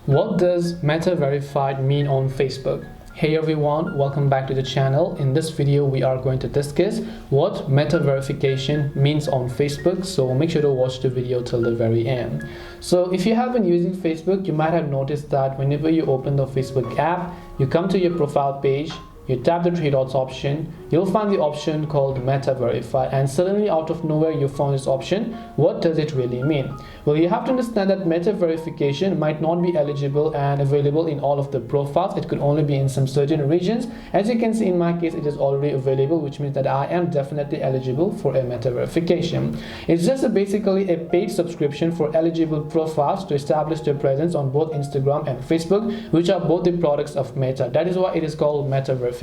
What does Meta Verified mean on Facebook? Hey everyone, welcome back to the channel. In this video, we are going to discuss what Meta Verification means on Facebook. So make sure to watch the video till the very end. So if you have been using Facebook, you might have noticed that whenever you open the Facebook app, you come to your profile page, you tap the three dots option, you'll find the option called Meta Verify, and suddenly out of nowhere you found this option. What does it really mean? Well, you have to understand that Meta Verification might not be eligible and available in all of the profiles. It could only be in some certain regions. As you can see in my case, it is already available, which means that I am definitely eligible for a Meta Verification. It's just basically a paid subscription for eligible profiles to establish their presence on both Instagram and Facebook, which are both the products of Meta. That is why it is called Meta Verification.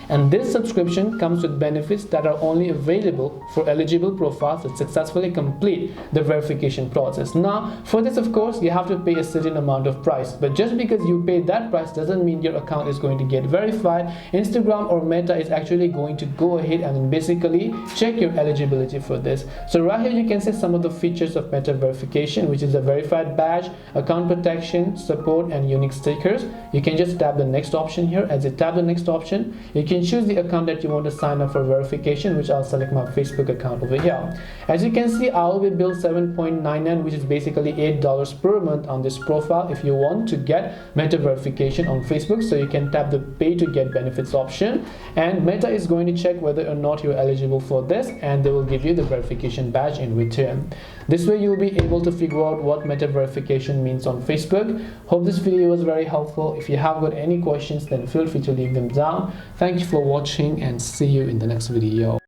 And this subscription comes with benefits that are only available for eligible profiles that successfully complete the verification process. Now, for this, of course, you have to pay a certain amount of price, but just because you pay that price doesn't mean your account is going to get verified. Instagram or Meta is actually going to go ahead and basically check your eligibility for this. So right here you can see some of the features of Meta Verification, which is a verified badge, account protection, support, and unique stickers. You can just tap the next option here. As you tap the next option, you can choose the account that you want to sign up for verification, which I'll select my Facebook account over here. As you can see, I will be billed $7.99, which is basically $8 per month on this profile if you want to get Meta Verification on Facebook. So you can tap the pay to get benefits option, and Meta is going to check whether or not you're eligible for this, and they will give you the verification badge in return. This way you'll be able to figure out what Meta Verification means on Facebook. Hope this video was very helpful. If you have got any questions, then feel free to leave them down. Thank you for watching and see you in the next video.